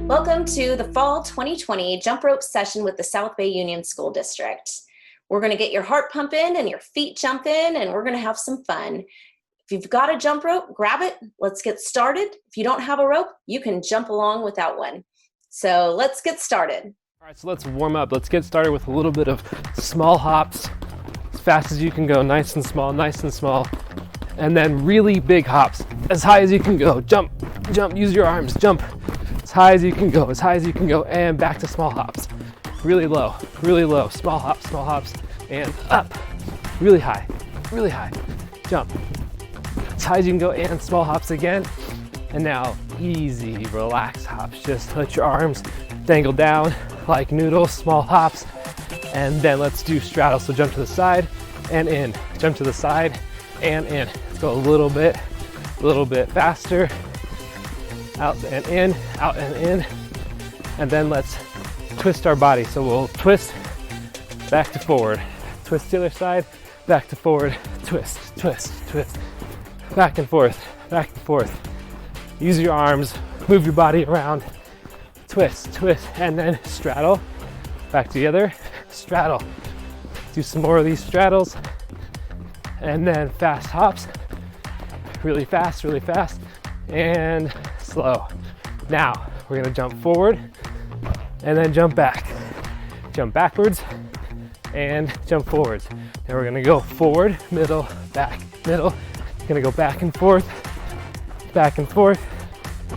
Welcome to the Fall 2020 Jump Rope session with the South Bay Union School District. We're going to get your heart pumping and your feet jumping, and we're going to have some fun. If you've got a jump rope, grab it. Let's get started. If you don't have a rope, you can jump along without one. So let's get started. All right, so let's warm up. Let's get started with a little bit of small hops, as fast as you can go, nice and small, and then really big hops, as high as you can go. Jump, use your arms, jump. As high as you can go, and back to small hops. Really low, small hops, and up. Really high, jump. As high as you can go, and small hops again. And now, easy, relaxed hops. Just let your arms dangle down like noodles, small hops. And then let's do straddle. So jump to the side and in, jump to the side and in. Let's go a little bit faster. Out and in, and then let's twist our body. So we'll twist back to forward, twist to the other side, back to forward, twist, back and forth. Use your arms, move your body around, twist, and then straddle, back together, straddle. Do some more of these straddles, and then fast hops, really fast, and slow. Now we're gonna jump forward and then jump back. Jump backwards and jump forwards. Now we're gonna go forward, middle, back, middle. Gonna go back and forth,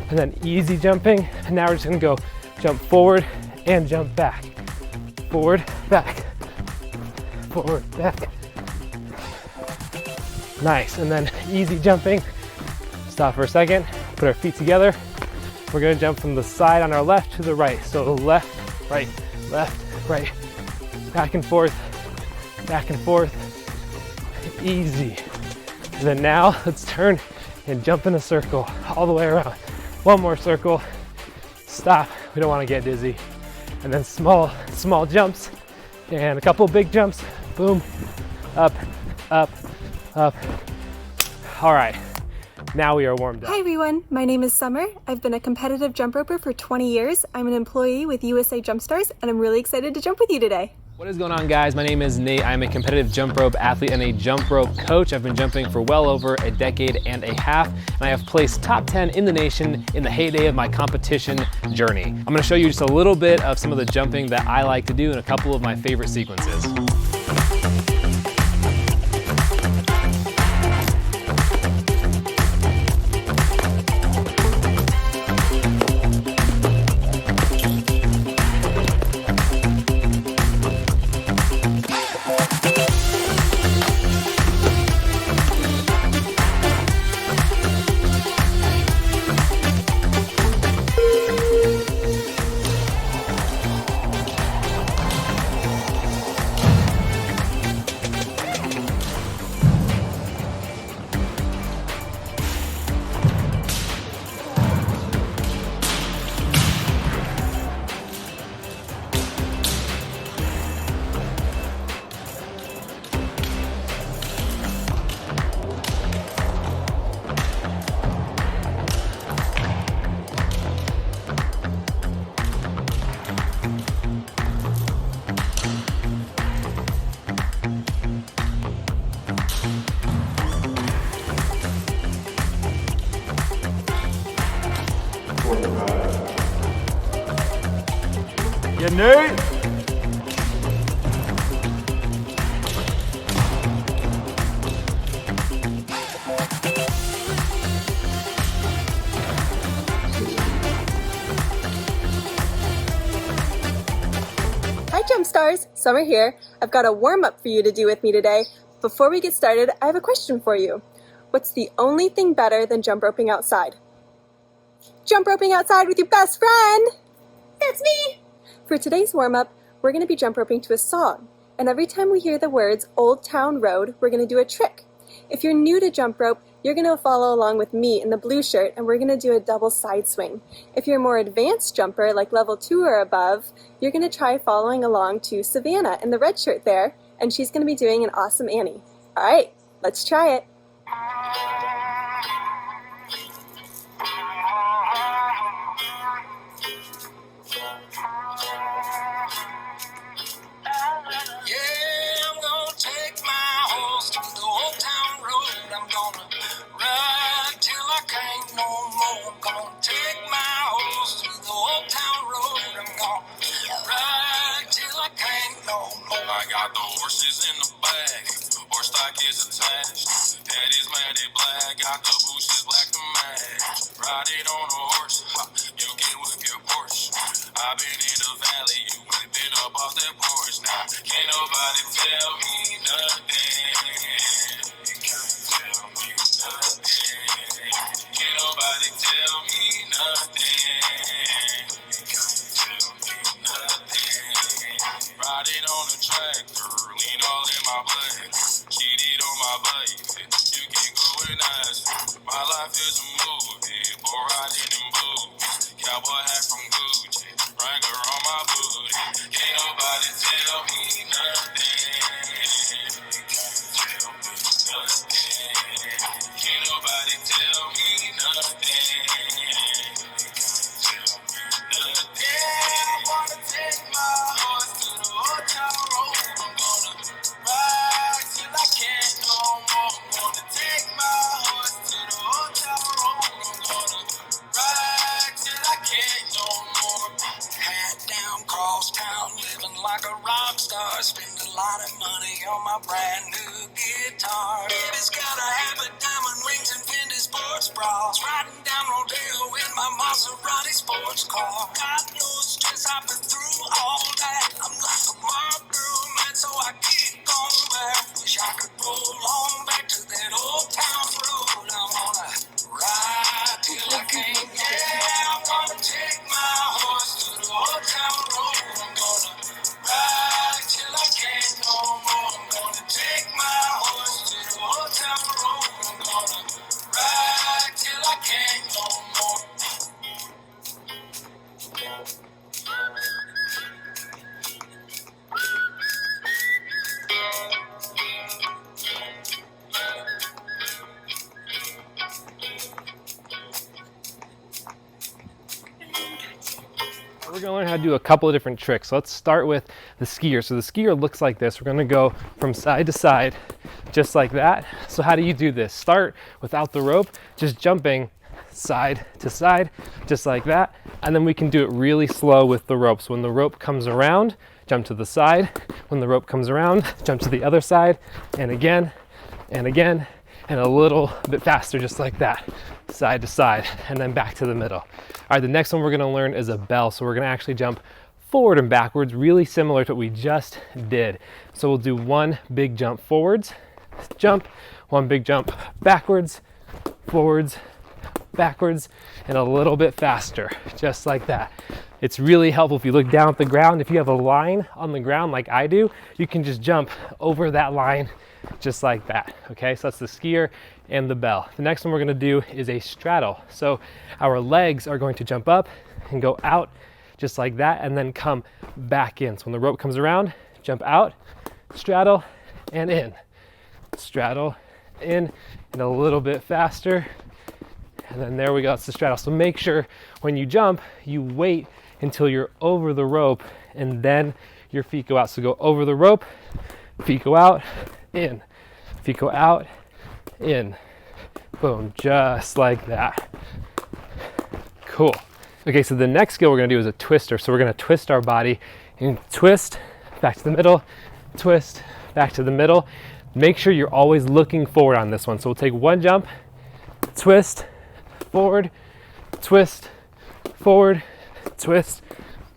and then easy jumping. And now we're just gonna go jump forward and jump back. Forward, back. Nice, and then easy jumping. Stop for a second, put our feet together. We're gonna jump from the side on our left to the right. So left, right, back and forth, easy. And then now let's turn and jump in a circle all the way around. One more circle, stop, we don't wanna get dizzy. And then small jumps and a couple big jumps, boom, up. All right. Now we are warmed up. Hi everyone, my name is Summer. I've been a competitive jump roper for 20 years. I'm an employee with USA Jump Stars, and I'm really excited to jump with you today. What is going on, guys? My name is Nate. I'm a competitive jump rope athlete and a jump rope coach. I've been jumping for well over a decade and a half, and I have placed top 10 in the nation in the heyday of my competition journey. I'm gonna show you just a little bit of some of the jumping that I like to do and a couple of my favorite sequences. Yeah, Nate. Hi Jump Stars, Summer here. I've got a warm-up for you to do with me today. Before we get started, I have a question for you. What's the only thing better than jump roping outside? Jump roping outside with your best friend! That's me! For today's warm-up, we're going to be jump roping to a song. And every time we hear the words Old Town Road, we're going to do a trick. If you're new to jump rope, you're going to follow along with me in the blue shirt, and we're going to do a double side swing. If you're a more advanced jumper, like level 2 or above, you're going to try following along to Savannah in the red shirt there, and she's going to be doing an awesome Annie. All right, let's try it. back. Horse stock is attached. That is matted black. Got the bushes black to match. Riding on a horse, you can whip your Porsche. I've been in the valley, you ain't been up off that porch. Now, can't nobody tell me nothing. You can't tell me nothing. Can't nobody tell me nothing. You can't tell me nothing. Riding on a tractor, lean all in my blood. Cheated on my baby, you can go and ask. My life is a movie, boy riding in boots. Cowboy hat from Gucci, Wrangler on my booty. Can't nobody tell me nothing. You can't tell me nothing. Can't nobody tell me nothing. You can't tell me nothing. I wanna take my horse to the hotel room. I'm gonna ride till I can't no more. I'm gonna take my horse to the hotel room. I'm gonna ride till I can't no more. Hat down, cross town, living like a rock star. Spend a lot of money on my brand new guitar. Baby's got a habit, diamond rings and Fendi sports bras. Riding down Rodeo in my Maserati sports car. Got no stress, I've been through all that. I'm like a Marlboro man, so I keep going back. Wish I could roll on back to that old town road. I wanna ride till I can't. Yeah, I wanna take my horse to the old town road. I'm gonna ride till I can't no more. I'm gonna take my horse to the old town road. I'm gonna ride till I can't no more. We're gonna learn how to do a couple of different tricks. So let's start with the skier. So the skier looks like this. We're gonna go from side to side, just like that. So how do you do this? Start without the rope, just jumping side to side, just like that. And then we can do it really slow with the rope. So when the rope comes around, jump to the side. When the rope comes around, jump to the other side, and again, and again, and a little bit faster, just like that, side to side, and then back to the middle. All right, the next one we're gonna learn is a bell. So we're gonna actually jump forward and backwards, really similar to what we just did. So we'll do one big jump forwards, jump, one big jump backwards, forwards, backwards, and a little bit faster, just like that. It's really helpful if you look down at the ground. If you have a line on the ground like I do, you can just jump over that line just like that. Okay, so that's the skier and the bell. The next one we're gonna do is a straddle. So our legs are going to jump up and go out just like that, and then come back in. So when the rope comes around, jump out, straddle, and in. Straddle, in, and a little bit faster. And then there we go, it's the straddle. So make sure when you jump, you wait until you're over the rope and then your feet go out. So go over the rope, feet go out, in. Feet go out, in. Boom, just like that. Cool. Okay, so the next skill we're gonna do is a twister. So we're gonna twist our body and twist, back to the middle, twist, back to the middle. Make sure you're always looking forward on this one. So we'll take one jump, twist, forward, twist, forward, twist,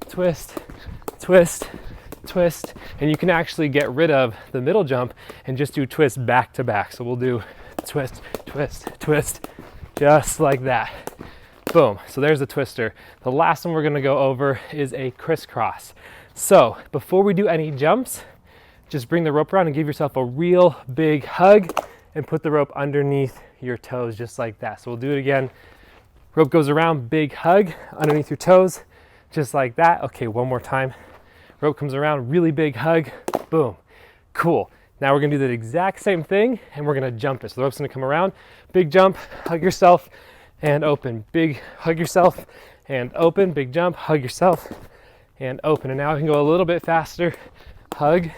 twist, twist, twist, and you can actually get rid of the middle jump and just do twist back to back. So we'll do twist, twist, twist, just like that. Boom, so there's a twister. The last one we're gonna go over is a crisscross. So before we do any jumps, just bring the rope around and give yourself a real big hug and put the rope underneath your toes just like that. So we'll do it again. Rope goes around, big hug underneath your toes, just like that. Okay, one more time. Rope comes around, really big hug, boom, cool. Now we're gonna do the exact same thing and we're gonna jump it. So the rope's gonna come around, big jump, hug yourself, and open. Big hug yourself and open, big jump, hug yourself and open. And now we can go a little bit faster. Hug,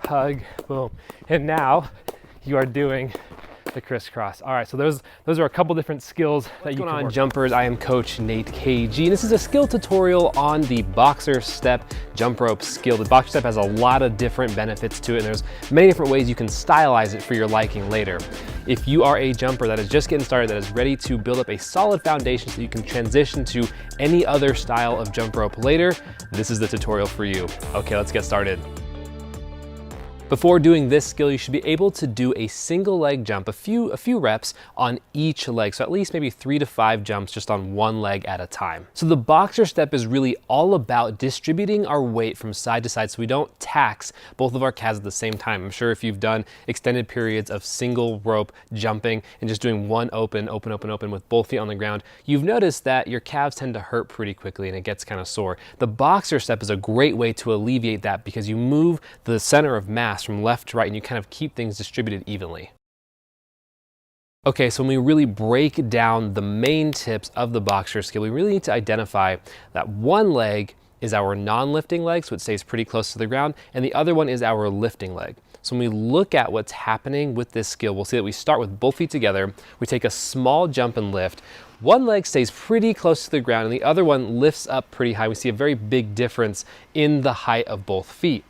hug, boom. And now you are doing the crisscross. All right, so those are a couple different skills that you can work on. Jumpers, I am Coach Nate KG, and this is a skill tutorial on the boxer step jump rope skill. The boxer step has a lot of different benefits to it, and there's many different ways you can stylize it for your liking later. If you are a jumper that is just getting started, that is ready to build up a solid foundation so you can transition to any other style of jump rope later, this is the tutorial for you. Okay, let's get started. Before doing this skill, you should be able to do a single leg jump, a few reps on each leg. So at least maybe 3 to 5 jumps just on one leg at a time. So the boxer step is really all about distributing our weight from side to side so we don't tax both of our calves at the same time. I'm sure if you've done extended periods of single rope jumping and just doing one open with both feet on the ground, you've noticed that your calves tend to hurt pretty quickly and it gets kind of sore. The boxer step is a great way to alleviate that because you move the center of mass from left to right and you kind of keep things distributed evenly. Okay, so when we really break down the main tips of the boxer skill, we really need to identify that one leg is our non-lifting leg, so it stays pretty close to the ground, and the other one is our lifting leg. So when we look at what's happening with this skill, we'll see that we start with both feet together, we take a small jump and lift. One leg stays pretty close to the ground and the other one lifts up pretty high. We see a very big difference in the height of both feet.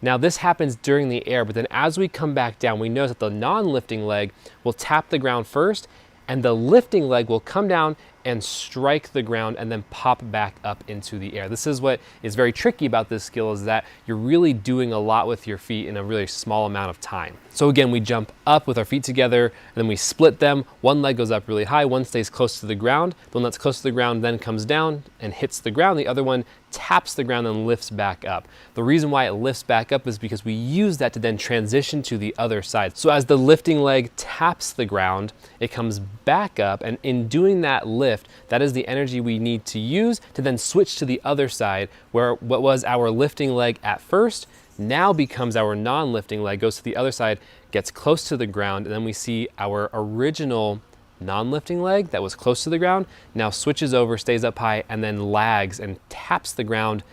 Now this happens during the air, but then as we come back down, we notice that the non-lifting leg will tap the ground first, and the lifting leg will come down and strike the ground and then pop back up into the air. This is what is very tricky about this skill, is that you're really doing a lot with your feet in a really small amount of time. So again, we jump up with our feet together and then we split them. One leg goes up really high, one stays close to the ground. The one that's close to the ground then comes down and hits the ground. The other one taps the ground and lifts back up. The reason why it lifts back up is because we use that to then transition to the other side. So as the lifting leg taps the ground, it comes back up, and in doing that lift, that is the energy we need to use to then switch to the other side, where what was our lifting leg at first now becomes our non-lifting leg, goes to the other side, gets close to the ground, and then we see our original non-lifting leg that was close to the ground now switches over, stays up high, and then lags and taps the ground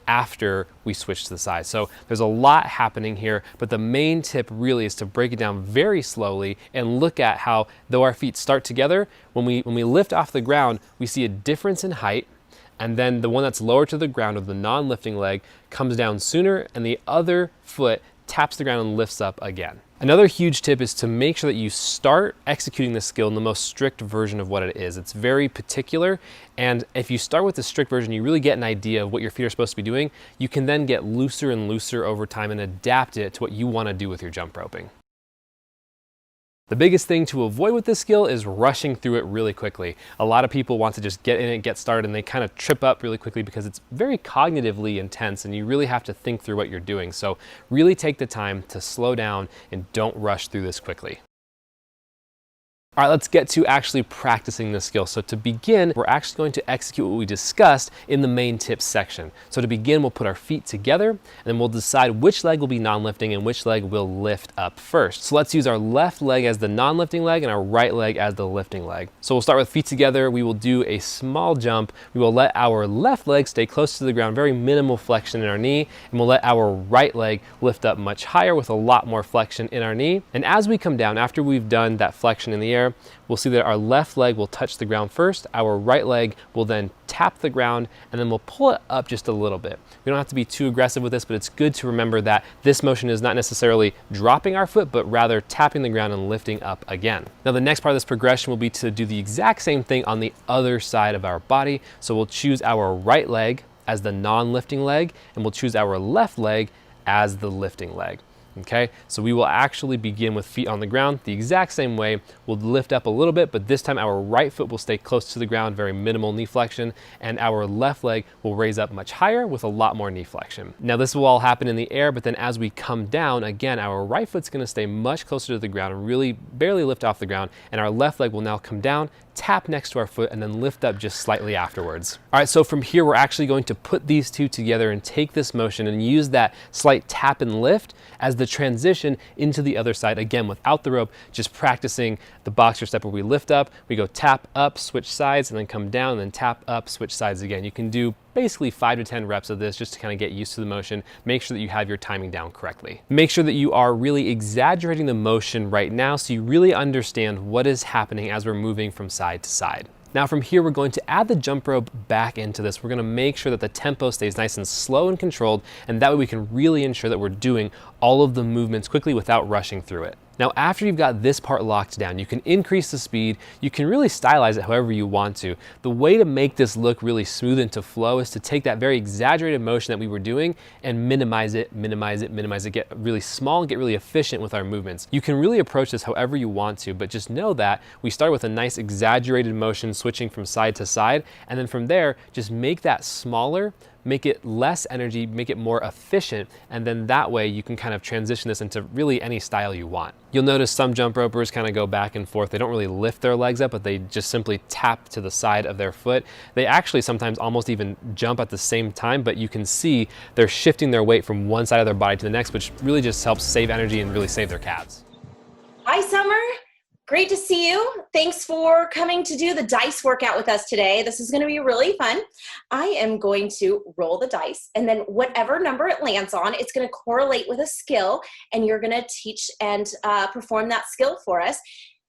after we switch to the side. So there's a lot happening here, but the main tip really is to break it down very slowly and look at how, though our feet start together, when we lift off the ground, we see a difference in height, and then the one that's lower to the ground, of the non-lifting leg, comes down sooner, and the other foot taps the ground and lifts up again. Another huge tip is to make sure that you start executing this skill in the most strict version of what it is. It's very particular, and if you start with the strict version, you really get an idea of what your feet are supposed to be doing. You can then get looser and looser over time and adapt it to what you want to do with your jump roping. The biggest thing to avoid with this skill is rushing through it really quickly. A lot of people want to just get in it, get started, and they kind of trip up really quickly because it's very cognitively intense and you really have to think through what you're doing. So really take the time to slow down and don't rush through this quickly. All right, let's get to actually practicing this skill. So to begin, we're actually going to execute what we discussed in the main tips section. So to begin, we'll put our feet together and then we'll decide which leg will be non-lifting and which leg will lift up first. So let's use our left leg as the non-lifting leg and our right leg as the lifting leg. So we'll start with feet together. We will do a small jump. We will let our left leg stay close to the ground, very minimal flexion in our knee, and we'll let our right leg lift up much higher with a lot more flexion in our knee. And as we come down, after we've done that flexion in the air, we'll see that our left leg will touch the ground first, our right leg will then tap the ground, and then we'll pull it up just a little bit. We don't have to be too aggressive with this, but it's good to remember that this motion is not necessarily dropping our foot, but rather tapping the ground and lifting up again. Now the next part of this progression will be to do the exact same thing on the other side of our body. So we'll choose our right leg as the non-lifting leg, and we'll choose our left leg as the lifting leg. Okay, so we will actually begin with feet on the ground the exact same way. We'll lift up a little bit, but this time our right foot will stay close to the ground, very minimal knee flexion, and our left leg will raise up much higher with a lot more knee flexion. Now this will all happen in the air, but then as we come down, again, our right foot's gonna stay much closer to the ground and really barely lift off the ground, and our left leg will now come down, tap next to our foot, and then lift up just slightly afterwards. All right, so from here, we're actually going to put these two together and take this motion and use that slight tap and lift as the transition into the other side, again, without the rope, just practicing the boxer step where we lift up, we go tap up, switch sides, and then come down, and then tap up, switch sides again. You can do basically 5 to 10 reps of this just to kind of get used to the motion. Make sure that you have your timing down correctly. Make sure that you are really exaggerating the motion right now so you really understand what is happening as we're moving from side to side. Now from here, we're going to add the jump rope back into this. We're going to make sure that the tempo stays nice and slow and controlled, and that way we can really ensure that we're doing all of the movements quickly without rushing through it. Now, after you've got this part locked down, you can increase the speed. You can really stylize it however you want to. The way to make this look really smooth and to flow is to take that very exaggerated motion that we were doing and minimize it, get really small and get really efficient with our movements. You can really approach this however you want to, but just know that we start with a nice exaggerated motion switching from side to side, and then from there, just make that smaller, make it less energy, make it more efficient, and then that way you can kind of transition this into really any style you want. You'll notice some jump ropers kind of go back and forth. They don't really lift their legs up, but they just simply tap to the side of their foot. They actually sometimes almost even jump at the same time, but you can see they're shifting their weight from one side of their body to the next, which really just helps save energy and really save their calves. Hi, Summer. Great to see you. Thanks for coming to do the dice workout with us today. This is going to be really fun. I am going to roll the dice, and then whatever number it lands on, it's going to correlate with a skill, and you're going to teach and perform that skill for us.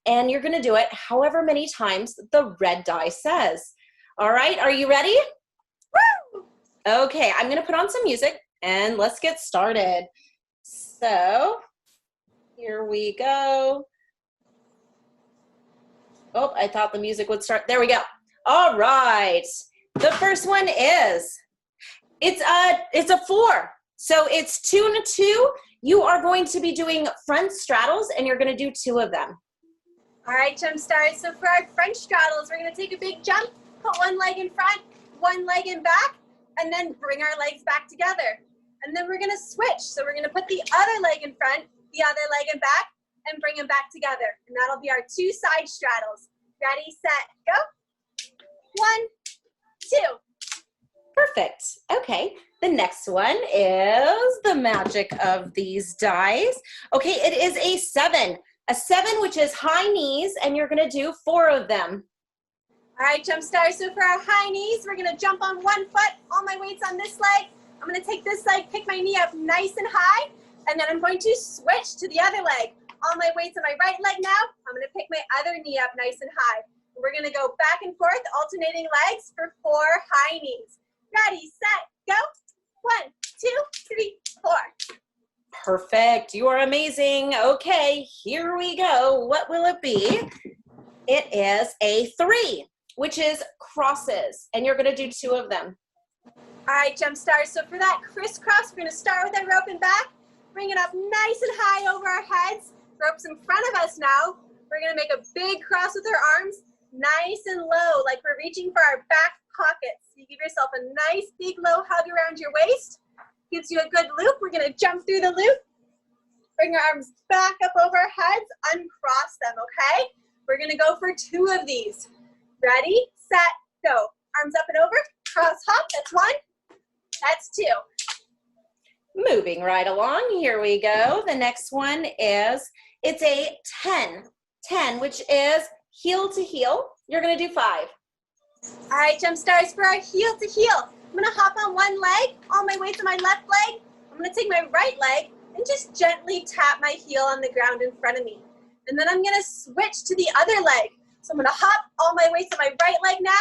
And you're going to do it however many times the red die says. All right, are you ready? Woo! Okay, I'm going to put on some music, and let's get started. So, here we go. Oh, I thought the music would start. There we go. All right. The first one is, it's a 4. So it's 2 and a 2. You are going to be doing front straddles, and you're going to do 2 of them. All right, jump stars. So for our French straddles, we're going to take a big jump, put one leg in front, one leg in back, and then bring our legs back together. And then we're going to switch. So we're going to put the other leg in front, the other leg in back, and bring them back together. And that'll be our 2 side straddles. Ready, set, go. 1, 2. Perfect. Okay. The next one is the magic of these dice. Okay, it is a 7. A 7, which is high knees, and you're going to do 4 of them. All right, jump stars. So for our high knees, we're going to jump on one foot, all my weight's on this leg. I'm going to take this leg, pick my knee up nice and high, and then I'm going to switch to the other leg. All my weight's on my right leg now. I'm going to pick my other knee up nice and high. We're going to go back and forth, alternating legs for 4 high knees. Ready, set, go. 1, 2, 3, 4. Perfect. You are amazing. Okay, here we go. What will it be? It is a 3, which is crosses, and you're going to do 2 of them. All right, jump stars. So for that crisscross, we're going to start with our rope and back, bring it up nice and high over our heads. Rope's in front of us now. We're going to make a big cross with our arms, nice and low, like we're reaching for our back pockets. You give yourself a nice big low hug around your waist. Gives you a good loop. We're going to jump through the loop. Bring our arms back up over our heads, uncross them, okay? We're going to go for 2 of these. Ready, set, go. Arms up and over, cross hop, that's 1, that's 2. Moving right along, here we go. The next one is, it's a 10, which is heel to heel. You're going to do 5. All right, jump stars, for our heel to heel. I'm going to hop on one leg, all my weight's on my left leg. I'm going to take my right leg and just gently tap my heel on the ground in front of me. And then I'm going to switch to the other leg. So I'm going to hop, all my weight's on my right leg now,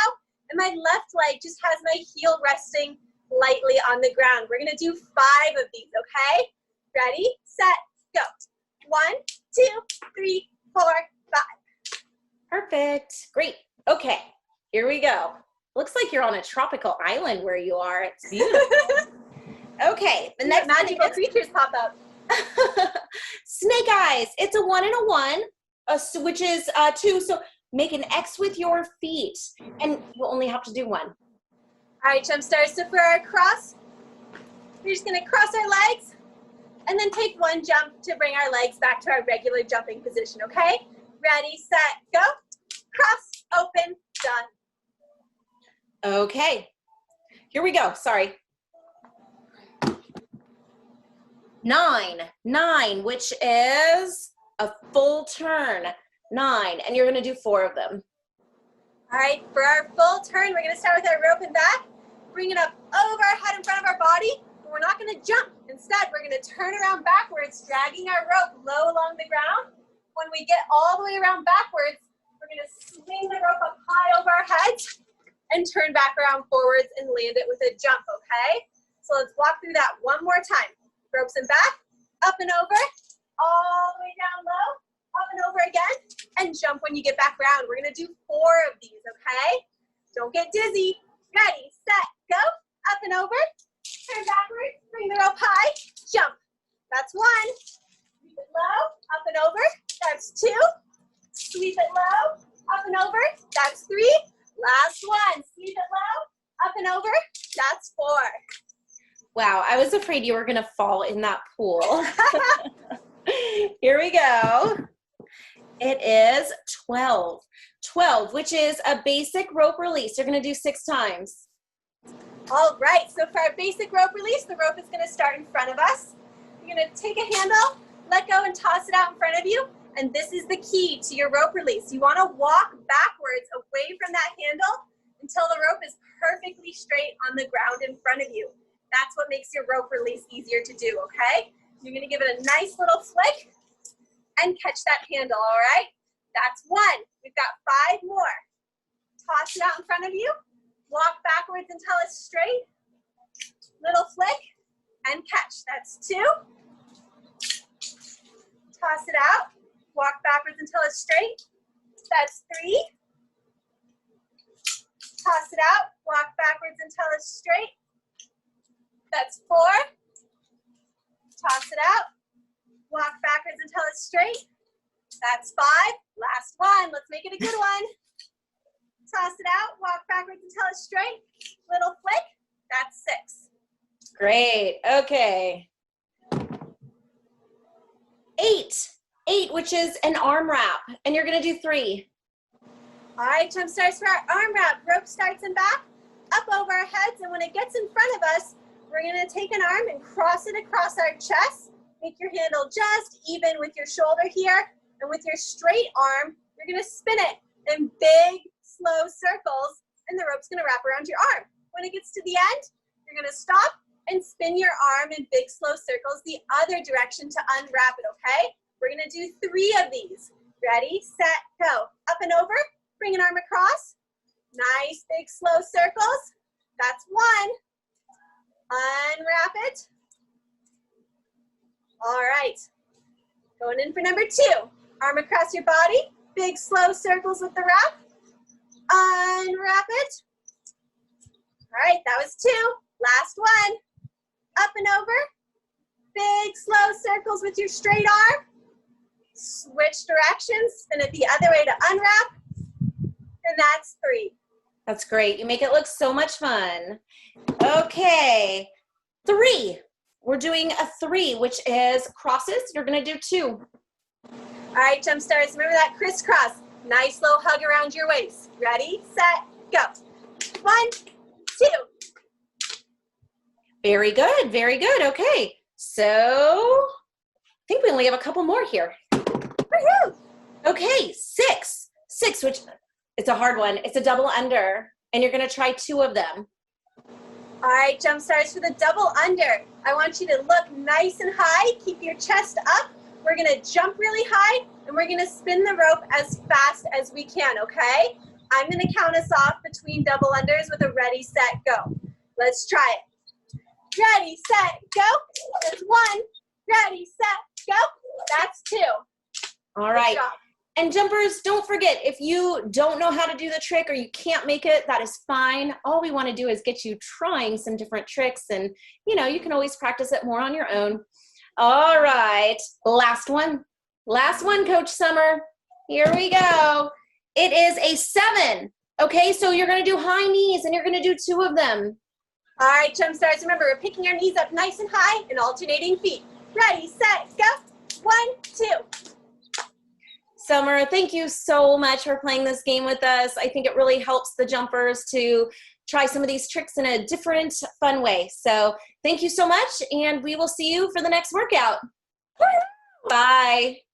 and my left leg just has my heel resting lightly on the ground. We're going to do 5 of these, okay? Ready, set, go. 1, 2, 3, 4, 5. Perfect. Great. Okay, here we go. Looks like you're on a tropical island where you are. It's beautiful. Okay, the next magical creatures pop up. Snake eyes. It's a 1 and a 1, which is 2. So make an X with your feet, and you only have to do 1. All right, jump stars. So for our cross, we're just going to cross our legs and then take 1 jump to bring our legs back to our regular jumping position, okay? Ready, set, go. Cross, open, done. Okay, here we go. Sorry. 9, which is a full turn. 9, and you're gonna do 4 of them. All right, for our full turn, we're gonna start with our rope and back, bring it up over our head in front of our body, but we're not gonna jump. Instead, we're gonna turn around backwards, dragging our rope low along the ground. When we get all the way around backwards, we're gonna swing the rope up high over our heads and turn back around forwards and land it with a jump, okay? So let's walk through that one more time. Ropes and back, up and over, all the way down low, up and over again, and jump when you get back around. We're gonna do 4 of these, okay? Don't get dizzy. Ready, set, go. Up and over, turn backwards, bring the rope high, jump. That's 1. Sweep it low, up and over, that's 2. Sweep it low, up and over, that's 3. Last one, sweep it low, up and over, that's 4. Wow, I was afraid you were gonna fall in that pool. Here we go. It is 12. 12, which is a basic rope release. You're gonna do 6 times. All right, so for our basic rope release, the rope is gonna start in front of us. You're gonna take a handle, let go and toss it out in front of you. And this is the key to your rope release. You wanna walk backwards away from that handle until the rope is perfectly straight on the ground in front of you. That's what makes your rope release easier to do, okay? You're gonna give it a nice little flick and catch that handle, all right? That's 1. We've got 5 more. Toss it out in front of you. Walk backwards until it's straight. Little flick and catch. That's 2. Toss it out. Walk backwards until it's straight. That's 3. Toss it out. Walk backwards until it's straight. That's 4. Toss it out. Walk backwards until it's straight. That's 5. Last one. Let's make it a good one. Toss it out. Walk backwards until it's straight. Little flick. That's 6. Great. Okay. 8, which is an arm wrap, and you're gonna do 3. All right, jump starts for our arm wrap. Rope starts in back, up over our heads, and when it gets in front of us, we're gonna take an arm and cross it across our chest. Make your handle just even with your shoulder here, and with your straight arm, you're gonna spin it in big, slow circles, and the rope's gonna wrap around your arm. When it gets to the end, you're gonna stop and spin your arm in big, slow circles the other direction to unwrap it, okay? We're gonna do 3 of these. Ready, set, go. Up and over, bring an arm across. Nice, big, slow circles. That's 1. Unwrap it. All right, going in for number 2. Arm across your body, big, slow circles with the wrap. Unwrap it. All right, that was 2. Last one. Up and over. Big, slow circles with your straight arm. Switch directions, spin it the other way to unwrap. And that's 3. That's great. You make it look so much fun. Okay. 3. We're doing a 3, which is crosses. You're gonna do 2. All right, jump stars, remember that crisscross. Nice low hug around your waist. Ready, set, go. 1, 2. Very good, very good. Okay, so I think we only have a couple more here. Woohoo! Okay, 6, which it's a hard one. It's a double under, and you're gonna try 2 of them. All right, jump stars, for the double under, I want you to look nice and high. Keep your chest up. We're gonna jump really high, and we're gonna spin the rope as fast as we can, okay? I'm gonna count us off between double unders with a ready, set, go. Let's try it. Ready, set, go. That's 1. Ready, set, go. That's 2. All right. Good job. And jumpers, don't forget, if you don't know how to do the trick or you can't make it, that is fine. All we want to do is get you trying some different tricks, and you know, you can always practice it more on your own. All right, last one, Coach Summer. Here we go. It is a 7. Okay, so you're going to do high knees, and you're going to do 2 of them. All right, jump stars, remember, we're picking our knees up nice and high and alternating feet. Ready, set, go. 1, 2. Summer, thank you so much for playing this game with us. I think it really helps the jumpers to try some of these tricks in a different, fun way. So thank you so much, and we will see you for the next workout. Bye.